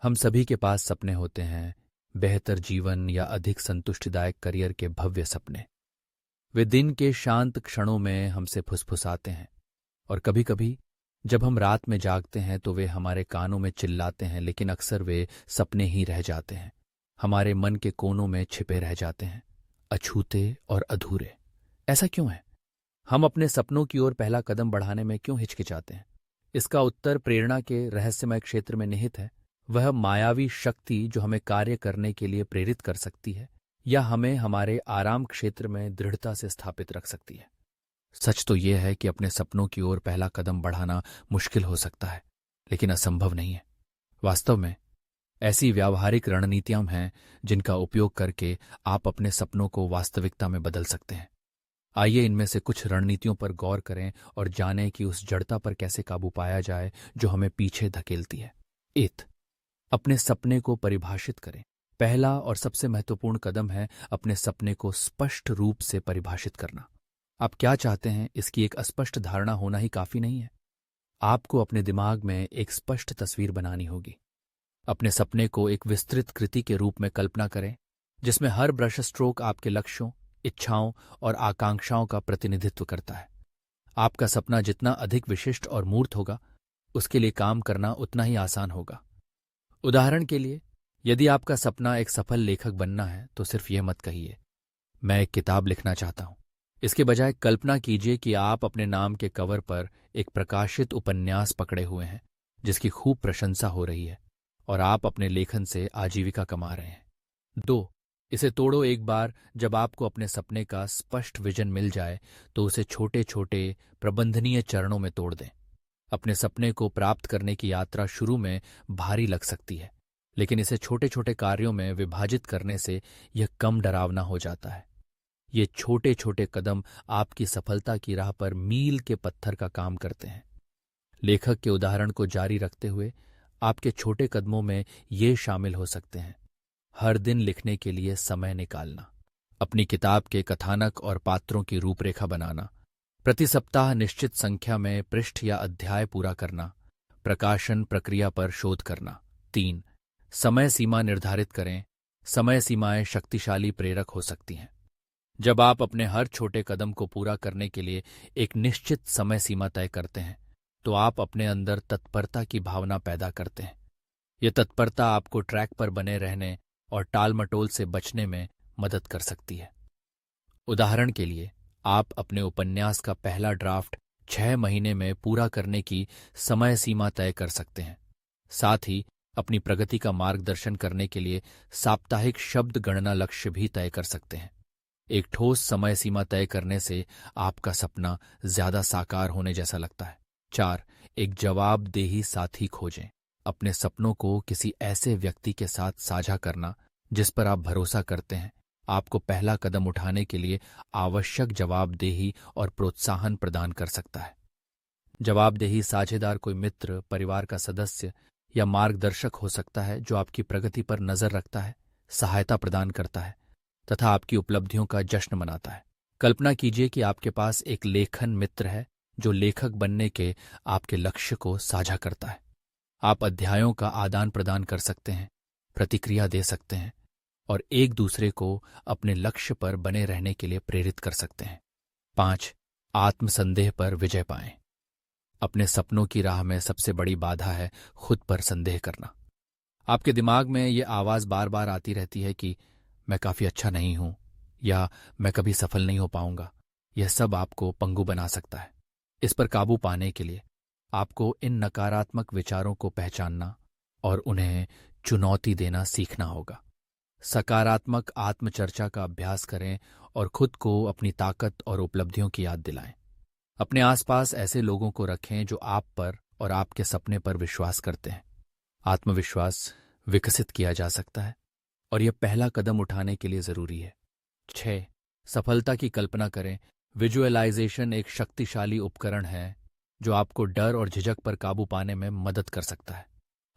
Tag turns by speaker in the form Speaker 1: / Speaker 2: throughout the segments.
Speaker 1: हम सभी के पास सपने होते हैं, बेहतर जीवन या अधिक संतुष्टिदायक करियर के भव्य सपने। वे दिन के शांत क्षणों में हमसे फुसफुसाते हैं और कभी-कभी जब हम रात में जागते हैं तो वे हमारे कानों में चिल्लाते हैं, लेकिन अक्सर वे सपने ही रह जाते हैं, हमारे मन के कोनों में छिपे रह जाते हैं, अछूते और अधूरे। ऐसा क्यों है? हम अपने सपनों की ओर पहला कदम बढ़ाने में क्यों हिचकिचाते हैं? इसका उत्तर प्रेरणा के रहस्यमय क्षेत्र में निहित है। वह मायावी शक्ति जो हमें कार्य करने के लिए प्रेरित कर सकती है या हमें हमारे आराम क्षेत्र में दृढ़ता से स्थापित रख सकती है। सच तो यह है कि अपने सपनों की ओर पहला कदम बढ़ाना मुश्किल हो सकता है, लेकिन असंभव नहीं है। वास्तव में ऐसी व्यावहारिक रणनीतियां हैं जिनका उपयोग करके आप अपने सपनों को वास्तविकता में बदल सकते हैं। आइए इनमें से कुछ रणनीतियों पर गौर करें और जानें कि उस जड़ता पर कैसे काबू पाया जाए जो हमें पीछे धकेलती है। अपने सपने को परिभाषित करें। पहला और सबसे महत्वपूर्ण कदम है अपने सपने को स्पष्ट रूप से परिभाषित करना। आप क्या चाहते हैं, इसकी एक अस्पष्ट धारणा होना ही काफी नहीं है। आपको अपने दिमाग में एक स्पष्ट तस्वीर बनानी होगी। अपने सपने को एक विस्तृत कृति के रूप में कल्पना करें, जिसमें हर ब्रश स्ट्रोक आपके लक्ष्यों, इच्छाओं और आकांक्षाओं का प्रतिनिधित्व करता है। आपका सपना जितना अधिक विशिष्ट और मूर्त होगा, उसके लिए काम करना उतना ही आसान होगा। उदाहरण के लिए, यदि आपका सपना एक सफल लेखक बनना है, तो सिर्फ यह मत कहिए, मैं एक किताब लिखना चाहता हूं। इसके बजाय कल्पना कीजिए कि आप अपने नाम के कवर पर एक प्रकाशित उपन्यास पकड़े हुए हैं, जिसकी खूब प्रशंसा हो रही है और आप अपने लेखन से आजीविका कमा रहे हैं। 2. इसे तोड़ो। एक बार जब आपको अपने सपने का स्पष्ट विजन मिल जाए, तो उसे छोटे छोटे प्रबंधनीय चरणों में तोड़ दें। अपने सपने को प्राप्त करने की यात्रा शुरू में भारी लग सकती है, लेकिन इसे छोटे छोटे कार्यों में विभाजित करने से यह कम डरावना हो जाता है। ये छोटे छोटे कदम आपकी सफलता की राह पर मील के पत्थर का काम करते हैं। लेखक के उदाहरण को जारी रखते हुए आपके छोटे कदमों में ये शामिल हो सकते हैं: हर दिन लिखने के लिए समय निकालना, अपनी किताब के कथानक और पात्रों की रूपरेखा बनाना, प्रति सप्ताह निश्चित संख्या में पृष्ठ या अध्याय पूरा करना, प्रकाशन प्रक्रिया पर शोध करना। 3. समय सीमा निर्धारित करें। समय सीमाएं शक्तिशाली प्रेरक हो सकती हैं। जब आप अपने हर छोटे कदम को पूरा करने के लिए एक निश्चित समय सीमा तय करते हैं, तो आप अपने अंदर तत्परता की भावना पैदा करते हैं। यह तत्परता आपको ट्रैक पर बने रहने और टालमटोल से बचने में मदद कर सकती है। उदाहरण के लिए, आप अपने उपन्यास का पहला ड्राफ्ट 6 महीने में पूरा करने की समय सीमा तय कर सकते हैं। साथ ही अपनी प्रगति का मार्गदर्शन करने के लिए साप्ताहिक शब्द गणना लक्ष्य भी तय कर सकते हैं। एक ठोस समय सीमा तय करने से आपका सपना ज्यादा साकार होने जैसा लगता है। 4. एक जवाबदेही साथी खोजें। अपने सपनों को किसी ऐसे व्यक्ति के साथ साझा करना जिस पर आप भरोसा करते हैं, आपको पहला कदम उठाने के लिए आवश्यक जवाबदेही और प्रोत्साहन प्रदान कर सकता है। जवाबदेही साझेदार कोई मित्र, परिवार का सदस्य या मार्गदर्शक हो सकता है जो आपकी प्रगति पर नजर रखता है, सहायता प्रदान करता है तथा आपकी उपलब्धियों का जश्न मनाता है। कल्पना कीजिए कि आपके पास एक लेखन मित्र है जो लेखक बनने के आपके लक्ष्य को साझा करता है। आप अध्यायों का आदान प्रदान कर सकते हैं, प्रतिक्रिया दे सकते हैं और एक दूसरे को अपने लक्ष्य पर बने रहने के लिए प्रेरित कर सकते हैं। 5. आत्मसंदेह पर विजय पाएं। अपने सपनों की राह में सबसे बड़ी बाधा है खुद पर संदेह करना। आपके दिमाग में ये आवाज बार बार आती रहती है कि मैं काफी अच्छा नहीं हूं या मैं कभी सफल नहीं हो पाऊंगा। यह सब आपको पंगु बना सकता है। इस पर काबू पाने के लिए आपको इन नकारात्मक विचारों को पहचानना और उन्हें चुनौती देना सीखना होगा। सकारात्मक आत्मचर्चा का अभ्यास करें और खुद को अपनी ताकत और उपलब्धियों की याद दिलाएं। अपने आसपास ऐसे लोगों को रखें जो आप पर और आपके सपने पर विश्वास करते हैं। आत्मविश्वास विकसित किया जा सकता है और यह पहला कदम उठाने के लिए जरूरी है। 6. सफलता की कल्पना करें। विजुअलाइजेशन एक शक्तिशाली उपकरण है जो आपको डर और झिझक पर काबू पाने में मदद कर सकता है।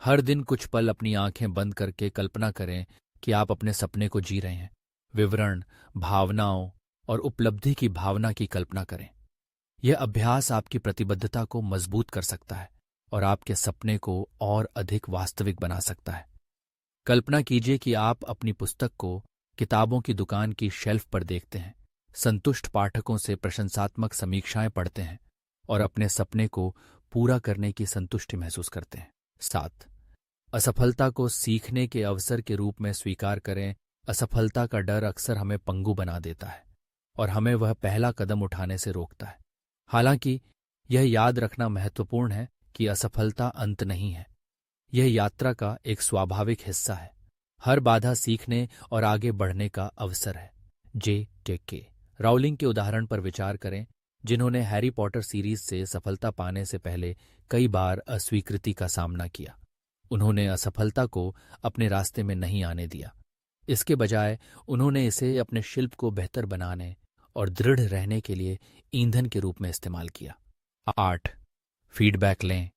Speaker 1: हर दिन कुछ पल अपनी आंखें बंद करके कल्पना करें कि आप अपने सपने को जी रहे हैं। विवरण, भावनाओं और उपलब्धि की भावना की कल्पना करें। यह अभ्यास आपकी प्रतिबद्धता को मजबूत कर सकता है और आपके सपने को और अधिक वास्तविक बना सकता है। कल्पना कीजिए कि आप अपनी पुस्तक को किताबों की दुकान की शेल्फ पर देखते हैं, संतुष्ट पाठकों से प्रशंसात्मक समीक्षाएं पढ़ते हैं और अपने सपने को पूरा करने की संतुष्टि महसूस करते हैं। 7. असफलता को सीखने के अवसर के रूप में स्वीकार करें। असफलता का डर अक्सर हमें पंगु बना देता है और हमें वह पहला कदम उठाने से रोकता है। हालांकि यह याद रखना महत्वपूर्ण है कि असफलता अंत नहीं है, यह यात्रा का एक स्वाभाविक हिस्सा है। हर बाधा सीखने और आगे बढ़ने का अवसर है। J.K. राउलिंग के उदाहरण पर विचार करें, जिन्होंने हैरी पॉटर सीरीज से सफलता पाने से पहले कई बार अस्वीकृति का सामना किया। उन्होंने असफलता को अपने रास्ते में नहीं आने दिया। इसके बजाय उन्होंने इसे अपने शिल्प को बेहतर बनाने और दृढ़ रहने के लिए ईंधन के रूप में इस्तेमाल किया। 8. फीडबैक लें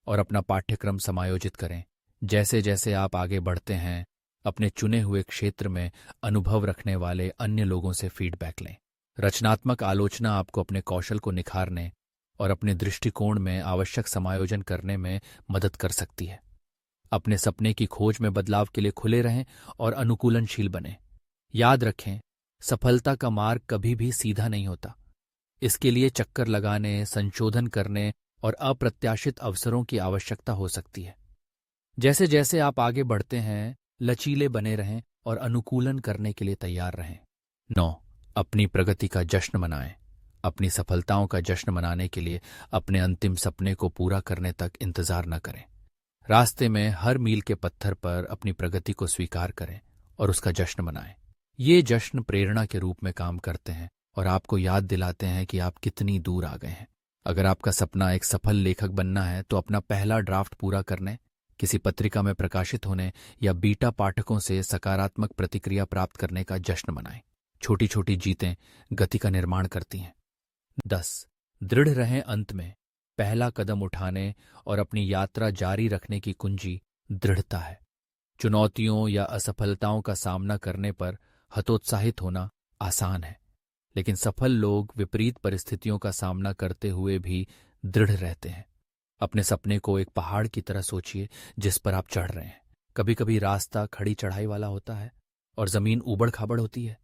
Speaker 1: और अपना पाठ्यक्रम समायोजित करें। जैसे जैसे आप आगे बढ़ते हैं, अपने चुने हुए क्षेत्र में अनुभव रखने वाले अन्य लोगों से फीडबैक लें। रचनात्मक आलोचना आपको अपने कौशल को निखारने और अपने दृष्टिकोण में आवश्यक समायोजन करने में मदद कर सकती है। अपने सपने की खोज में बदलाव के लिए खुले रहें और अनुकूलनशील बनें। याद रखें, सफलता का मार्ग कभी भी सीधा नहीं होता। इसके लिए चक्कर लगाने, संशोधन करने और अप्रत्याशित अवसरों की आवश्यकता हो सकती है। जैसे जैसे आप आगे बढ़ते हैं, लचीले बने रहें और अनुकूलन करने के लिए तैयार रहें। 9. अपनी प्रगति का जश्न मनाएं। अपनी सफलताओं का जश्न मनाने के लिए अपने अंतिम सपने को पूरा करने तक इंतजार न करें। रास्ते में हर मील के पत्थर पर अपनी प्रगति को स्वीकार करें और उसका जश्न मनाएं। ये जश्न प्रेरणा के रूप में काम करते हैं और आपको याद दिलाते हैं कि आप कितनी दूर आ गए हैं। अगर आपका सपना एक सफल लेखक बनना है, तो अपना पहला ड्राफ्ट पूरा करने, किसी पत्रिका में प्रकाशित होने या बीटा पाठकों से सकारात्मक प्रतिक्रिया प्राप्त करने का जश्न मनाएं। छोटी छोटी जीतें गति का निर्माण करती हैं। 10. दृढ़ रहें। अंत में पहला कदम उठाने और अपनी यात्रा जारी रखने की कुंजी दृढ़ता है। चुनौतियों या असफलताओं का सामना करने पर हतोत्साहित होना आसान है, लेकिन सफल लोग विपरीत परिस्थितियों का सामना करते हुए भी दृढ़ रहते हैं। अपने सपने को एक पहाड़ की तरह सोचिए जिस पर आप चढ़ रहे हैं। कभी कभी रास्ता खड़ी चढ़ाई वाला होता है और जमीन ऊबड़ खाबड़ होती है,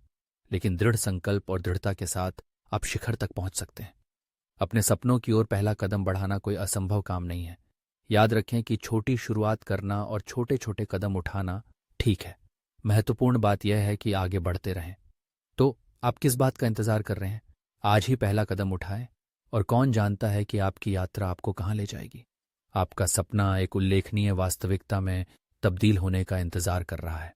Speaker 1: लेकिन दृढ़ संकल्प और दृढ़ता के साथ आप शिखर तक पहुंच सकते हैं। अपने सपनों की ओर पहला कदम बढ़ाना कोई असंभव काम नहीं है। याद रखें कि छोटी शुरुआत करना और छोटे छोटे कदम उठाना ठीक है। महत्वपूर्ण बात यह है कि आगे बढ़ते रहें। तो आप किस बात का इंतजार कर रहे हैं? आज ही पहला कदम उठाएं और कौन जानता है कि आपकी यात्रा आपको कहाँ ले जाएगी। आपका सपना एक उल्लेखनीय वास्तविकता में तब्दील होने का इंतजार कर रहा है।